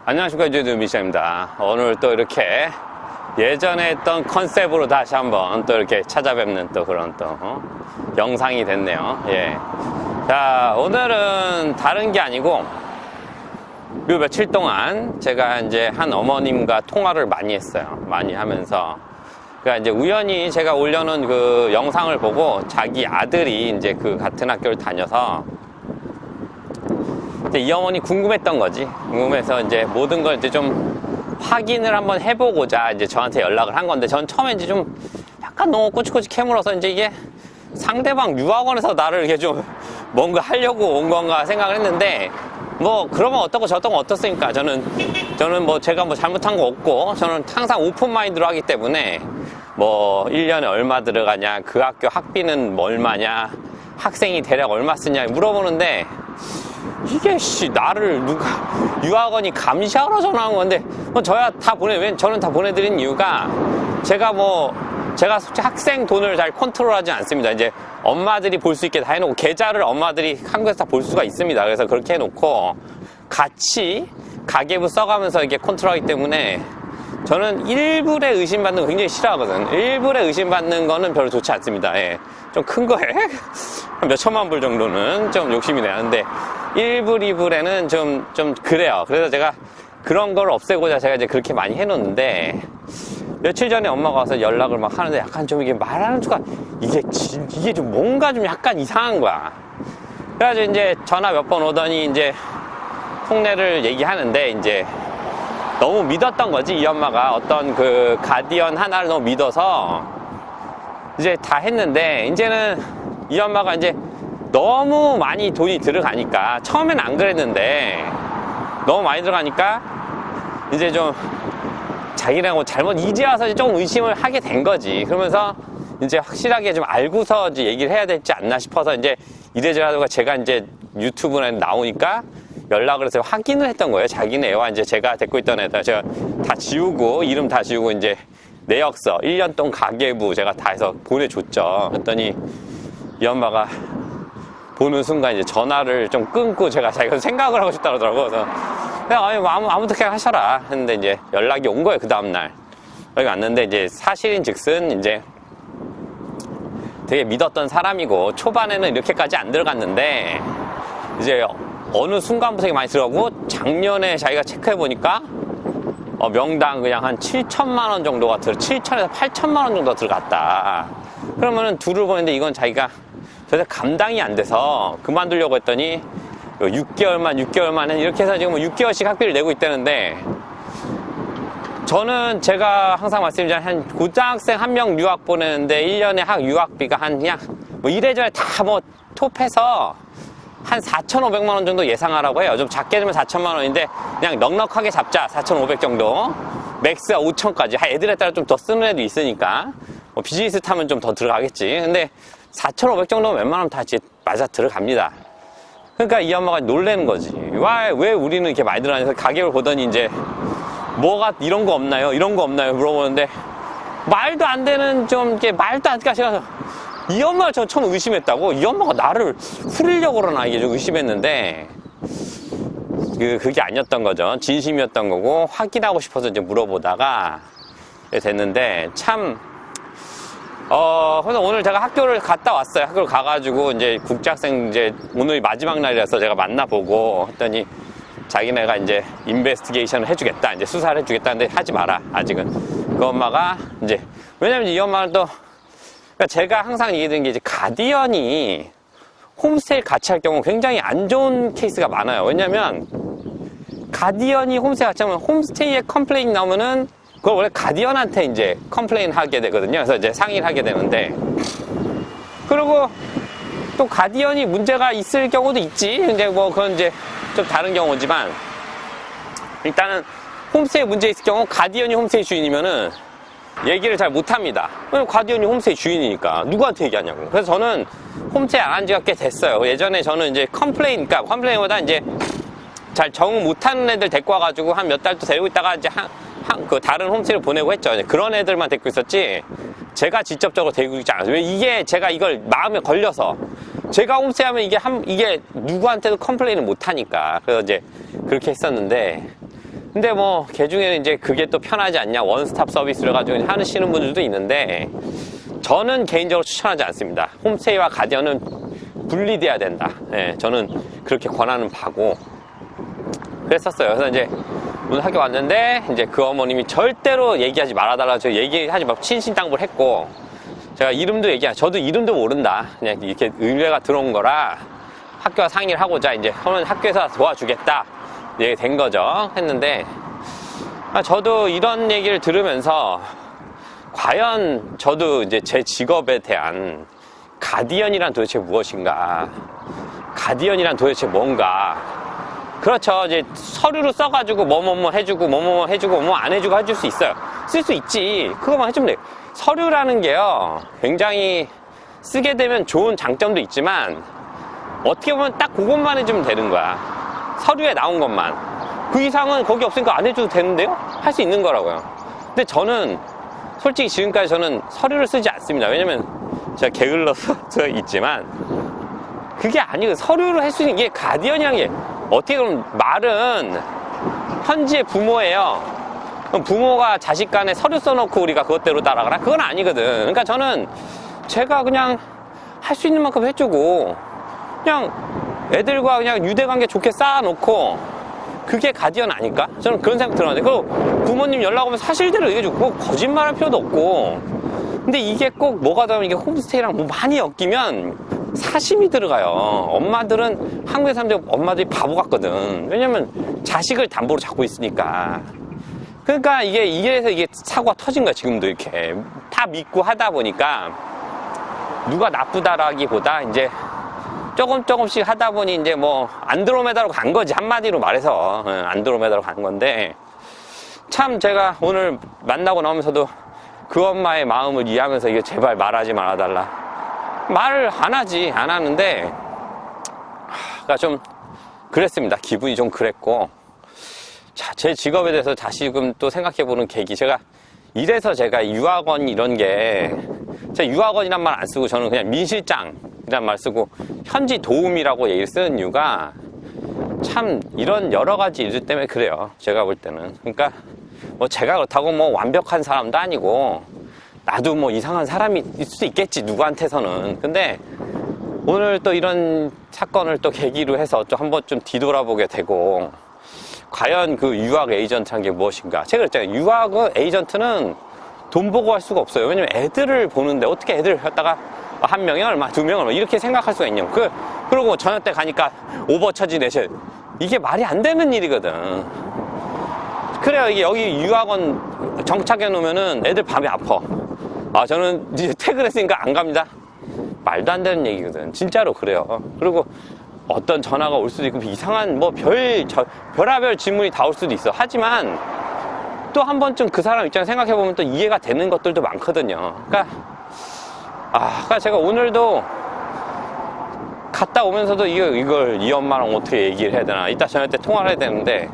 안녕하십니까, 유튜브 미션입니다. 오늘 또 이렇게 예전에 했던 컨셉으로 다시 한번 또 이렇게 찾아뵙는 또 그런 또 영상이 됐네요. 예. 자, 오늘은 다른 게 아니고 요 며칠 동안 제가 이제 한 어머님과 통화를 많이 했어요. 많이 하면서 그러니까 이제 우연히 제가 올려놓은 그 영상을 보고 자기 아들이 이제 그 같은 학교를 다녀서 이제 이 어머니 궁금했던 거지. 궁금해서 이제 모든 걸 이제 좀 확인을 한번 해보고자 이제 저한테 연락을 한 건데, 전 처음에 이제 좀 약간 너무 꼬치꼬치 캐물어서 이제 이게 상대방 유학원에서 나를 이렇게 좀 뭔가 하려고 온 건가 생각을 했는데, 뭐 그러면 어떻고 저떻고 어떻습니까? 저는 뭐 제가 뭐 잘못한 거 없고, 저는 항상 오픈 마인드로 하기 때문에 뭐 1년에 얼마 들어가냐, 그 학교 학비는 뭐 얼마냐, 학생이 대략 얼마 쓰냐 물어보는데, 이게 나를 누가 유학원이 감시하러 전화한 건데 뭐 저야 다 저는 다 보내드린 이유가 제가 솔직히 학생 돈을 잘 컨트롤하지 않습니다. 이제 엄마들이 볼 수 있게 다 해놓고, 계좌를 엄마들이 한국에서 다 볼 수가 있습니다. 그래서 그렇게 해놓고 같이 가계부 써가면서 이게 컨트롤하기 때문에, 저는 일불에 의심받는 거 굉장히 싫어하거든. 일불에 의심받는 거는 별로 좋지 않습니다. 예. 좀 큰 거에 한 몇 천만 불 정도는 좀 욕심이 나는데, 1불, 2불에는 좀 그래요. 그래서 제가 그런 걸 없애고자 제가 이제 그렇게 많이 해놓는데, 며칠 전에 엄마가 와서 연락을 막 하는데 약간 좀 이게 말하는 수가 이게 좀 뭔가 좀 약간 이상한 거야. 그래가지고 이제 전화 몇 번 오더니 이제 속내를 얘기하는데, 이제 너무 믿었던 거지. 이 엄마가 어떤 그 가디언 하나를 너무 믿어서 이제 다 했는데, 이제는 이 엄마가 이제 너무 많이 돈이 들어가니까, 처음엔 안 그랬는데 너무 많이 들어가니까 이제 좀 자기랑 뭐 잘못, 이제 와서 좀 의심을 하게 된 거지. 그러면서 이제 확실하게 좀 알고서 이제 얘기를 해야 되지 않나 싶어서, 이제 이래저래 하다가 제가 이제 유튜브에 나오니까 연락을 해서 확인을 했던 거예요. 자기네 애와 이제 제가 데리고 있던 애들 제가 다 지우고, 이름 다 지우고, 이제 내역서 1년 동안 가계부 제가 다 해서 보내줬죠. 그랬더니 이 엄마가 보는 순간 이제 전화를 좀 끊고, 자기가 생각을 하고 싶다 그러더라고. 그래서 그냥 아무렇게 하셔라 했는데, 이제 연락이 온 거예요. 그 다음날 연락이 왔는데, 이제 사실인 즉슨 이제 되게 믿었던 사람이고, 초반에는 이렇게까지 안 들어갔는데 이제 어느 순간부터 많이 들어가고, 작년에 자기가 체크해보니까 명당 그냥 한 7천만 원 정도가 7천에서 8천만 원 정도가 들어갔다. 그러면은 둘을 보는데, 이건 자기가 저도 감당이 안 돼서 그만두려고 했더니 6개월만 이렇게 해서 지금 6개월씩 학비를 내고 있다는데, 저는 제가 항상 말씀드리자면 한 고등학생 한 명 유학 보내는데 1년에 유학비가 그냥 뭐 이래저래 다 뭐 톱해서 한 4,500만 원 정도 예상하라고 해요. 좀 작게 되면 4천만 원인데 그냥 넉넉하게 잡자. 4,500 정도. 맥스가 5천까지. 애들에 따라 좀 더 쓰는 애도 있으니까. 뭐 비즈니스 타면 좀 더 들어가겠지. 근데 4,500 정도면 웬만하면 다 맞아 들어갑니다. 그러니까 이 엄마가 놀라는 거지. 왜 우리는 이렇게 많이 들어가냐서 가격을 보더니, 이제 뭐가 이런 거 없나요? 이런 거 없나요? 물어보는데, 말도 안 되는 좀 이렇게 말도 안 되는, 이 엄마가 저 처음 의심했다고. 이 엄마가 나를 후리려고 그러나, 이게 좀 의심했는데, 그게 아니었던 거죠. 진심이었던 거고, 확인하고 싶어서 이제 물어보다가 됐는데, 참 그래서 오늘 제가 학교를 갔다 왔어요. 학교를 가가지고 이제 국제학생 이제 오늘 마지막 날이라서 제가 만나보고 했더니, 자기네가 이제 인베스티게이션을 해주겠다, 이제 수사를 해주겠다는데 하지 마라, 아직은. 그 엄마가 이제, 왜냐면 이 엄마는 또, 그러니까 제가 항상 얘기드린 게, 이제 가디언이 홈스테이 같이 할 경우 굉장히 안 좋은 케이스가 많아요. 왜냐면 가디언이 홈스테이 같이 하면 홈스테이에 컴플레인이 나오면은 그걸 원래 가디언한테 이제 컴플레인 하게 되거든요. 그래서 이제 상의를 하게 되는데, 그리고 또 가디언이 문제가 있을 경우도 있지. 근데 뭐 그건 이제 좀 다른 경우지만, 일단은 홈스테이 문제 있을 경우 가디언이 홈스테이 주인이면은 얘기를 잘 못합니다. 왜냐면 가디언이 홈스테이 주인이니까 누구한테 얘기하냐고. 그래서 저는 홈스테이 안 한 지가 꽤 됐어요. 예전에 저는 이제 그러니까 컴플레인보다 이제 잘 적응 못하는 애들 데리고 와가지고 한 몇 달 또 데리고 있다가 이제 그 다른 홈스테이를 보내고 했죠. 그런 애들만 데리고 있었지, 제가 직접적으로 데리고 있지 않았어요. 왜? 이게 제가 이걸 마음에 걸려서, 제가 홈스테이 하면 이게 누구한테도 컴플레인을 못 하니까. 그래서 이제 그렇게 했었는데, 근데 뭐, 개 중에는 이제 그게 또 편하지 않냐, 원스톱 서비스를 가지고 하시는 분들도 있는데, 저는 개인적으로 추천하지 않습니다. 홈스테이와 가디언은 분리돼야 된다. 예, 저는 그렇게 권하는 바고, 그랬었어요. 그래서 이제, 오늘 학교 왔는데, 이제 그 어머님이 절대로 얘기하지 말아달라고, 저 얘기하지 말고 신신당부를 했고, 제가 이름도 저도 이름도 모른다. 그냥 이렇게 의뢰가 들어온 거라, 학교와 상의를 하고자, 이제, 학교에서 도와주겠다. 얘기 된 거죠. 했는데, 저도 이런 얘기를 들으면서, 과연 저도 이제 제 직업에 대한 가디언이란 도대체 무엇인가? 가디언이란 도대체 뭔가? 그렇죠. 이제 서류로 써가지고 뭐뭐뭐 해주고 뭐뭐뭐 해주고 뭐 안 해주고 해줄 수 있어요. 쓸 수 있지. 그거만 해주면 돼요. 서류라는 게요. 굉장히 쓰게 되면 좋은 장점도 있지만 어떻게 보면 딱 그것만 해주면 되는 거야. 서류에 나온 것만. 그 이상은 거기 없으니까 안 해줘도 되는데요? 할 수 있는 거라고요. 근데 저는 솔직히 지금까지 저는 서류를 쓰지 않습니다. 왜냐면 제가 게을러서 있지만 그게 아니고 서류를 할 수 있는 게 가디언이라는 게 어떻게 보면 말은 현지의 부모예요. 그럼 부모가 자식 간에 서류 써놓고 우리가 그것대로 따라가라? 그건 아니거든. 그러니까 저는 제가 그냥 할 수 있는 만큼 해주고 그냥 애들과 그냥 유대관계 좋게 쌓아놓고 그게 가디언 아닐까? 저는 그런 생각 들었는데 그리고 부모님 연락 오면 사실대로 얘기해주고 거짓말할 필요도 없고 근데 이게 꼭 뭐가 되면 이게 홈스테이랑 뭐 많이 엮이면 사심이 들어가요. 엄마들은 한국의 사람들 엄마들이 바보 같거든. 왜냐면 자식을 담보로 잡고 있으니까. 그러니까 이래서 이게 사고가 터진 거야. 지금도 이렇게 다 믿고 하다 보니까 누가 나쁘다라기보다 이제 조금씩 하다 보니 이제 뭐 안드로메다로 간 거지. 한마디로 말해서 안드로메다로 간 건데 참 제가 오늘 만나고 나오면서도 그 엄마의 마음을 이해하면서 이게 제발 말하지 말아달라. 말을 안 하는데 그러니까 좀 그랬습니다. 기분이 좀 그랬고 자, 제 직업에 대해서 다시금 또 생각해보는 계기. 이래서 제가 유학원 이런 게 제가 유학원이란 말 안 쓰고 저는 그냥 민실장이란 말 쓰고 현지 도움이라고 얘기를 쓰는 이유가 참 이런 여러 가지 일들 때문에 그래요. 제가 볼 때는. 그러니까 뭐 제가 그렇다고 뭐 완벽한 사람도 아니고 나도 뭐 이상한 사람이 있을 수도 있겠지, 누구한테서는. 근데 오늘 또 이런 사건을 또 계기로 해서 좀 한번 좀 뒤돌아보게 되고, 과연 그 유학 에이전트란 게 무엇인가. 제가 그랬잖아요. 유학 에이전트는 돈 보고 할 수가 없어요. 왜냐면 애들을 보는데 어떻게 애들을 갖다가 한 명이 얼마, 두 명이 얼마 이렇게 생각할 수가 있냐고. 그리고 저녁 때 가니까 오버처지 내셔. 이게 말이 안 되는 일이거든. 그래요. 이게 여기 유학원 정착해 놓으면은 애들 밤에 아파. 저는 이제 퇴근했으니까 안 갑니다. 말도 안 되는 얘기거든. 진짜로 그래요. 그리고 어떤 전화가 올 수도 있고 이상한 뭐 별하별 질문이 다 올 수도 있어. 하지만 또 한 번쯤 그 사람 입장 생각해 보면 또 이해가 되는 것들도 많거든요. 그러니까 제가 오늘도 갔다 오면서도 이걸 이 엄마랑 어떻게 얘기를 해야 되나. 이따 저녁 때 통화를 해야 되는데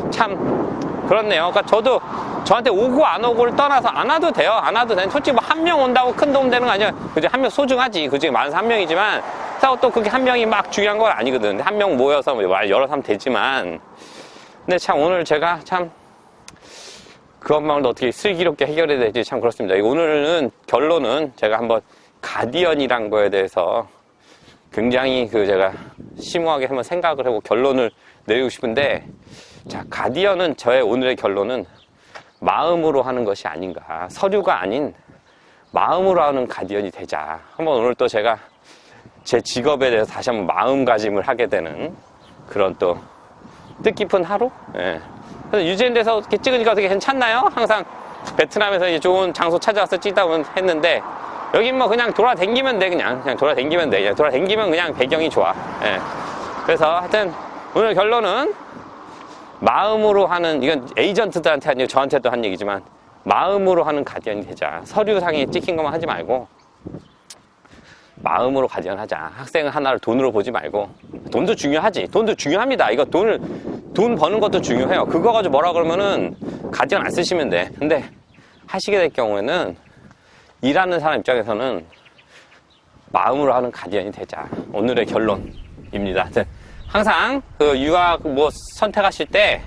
참 그렇네요. 그러니까 저도 저한테 오고 안 오고를 떠나서 안 와도 돼요. 안 와도 되는. 솔직히 뭐 한 명 온다고 큰 도움 되는 거 아니야. 그지? 한 명 소중하지. 그지? 많아서 한 명이지만 또 그게 한 명이 막 중요한 건 아니거든. 한 명 모여서 여러 사람 되지만. 근데 참 오늘 제가 참 그 엄마를 어떻게 슬기롭게 해결해야 될지 참 그렇습니다. 오늘은 결론은 제가 한번 가디언이란 거에 대해서 굉장히 제가 심오하게 한번 생각을 하고 결론을 내리고 싶은데, 자, 가디언은 저의 오늘의 결론은 마음으로 하는 것이 아닌가. 서류가 아닌 마음으로 하는 가디언이 되자. 한번 오늘 또 제가 제 직업에 대해서 다시 한번 마음가짐을 하게 되는 그런 또 뜻깊은 하루? 예. 그래서 유재인에서 이렇게 찍으니까 어떻게 괜찮나요? 항상 베트남에서 이제 좋은 장소 찾아와서 찍다 했는데, 여긴 뭐 그냥 돌아다니면 돼. 그냥 돌아다니면 돼. 그냥 돌아다니면 그냥 배경이 좋아. 예. 그래서 하여튼 오늘 결론은 마음으로 하는, 이건 에이전트들한테 한 얘기, 저한테도 한 얘기지만 마음으로 하는 가디언이 되자. 서류상에 찍힌 것만 하지 말고 마음으로 가디언 하자. 학생 하나를 돈으로 보지 말고. 돈도 중요하지. 돈도 중요합니다. 이거 돈 버는 것도 중요해요. 그거 가지고 뭐라 그러면은 가디언 안 쓰시면 돼. 근데 하시게 될 경우에는 일하는 사람 입장에서는 마음으로 하는 가디언이 되자. 오늘의 결론입니다. 항상 유학 선택하실 때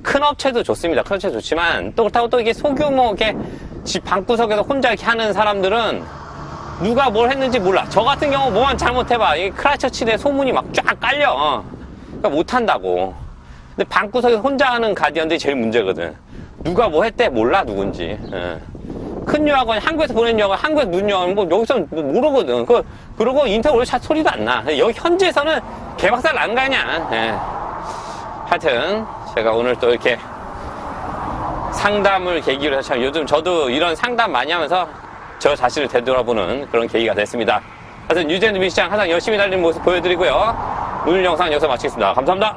큰 업체도 좋습니다. 큰 업체 좋지만 또 그렇다고 또 이게 소규모 이렇게 집 방구석에서 혼자 이렇게 하는 사람들은 누가 뭘 했는지 몰라. 저 같은 경우 뭐만 잘못해봐. 이 크라이처치대 소문이 막 쫙 깔려. 그러니까 못한다고. 근데 방구석에서 혼자 하는 가디언들이 제일 문제거든. 누가 뭐 했대 몰라 누군지. 예. 큰 유학원 한국에서 보낸 유학원 한국에서 문 유학원 뭐 여기서 뭐 모르거든. 그러고 인터뷰 차 소리도 안 나. 여기 현지에서는 개박살 난 거 아니야. 예. 하여튼 제가 오늘 또 이렇게 상담을 계기로 해서 참 요즘 저도 이런 상담 많이 하면서 저 자신을 되돌아보는 그런 계기가 됐습니다. 하여튼 유젠 미시장 항상 열심히 달리는 모습 보여드리고요. 오늘 영상 여기서 마치겠습니다. 감사합니다.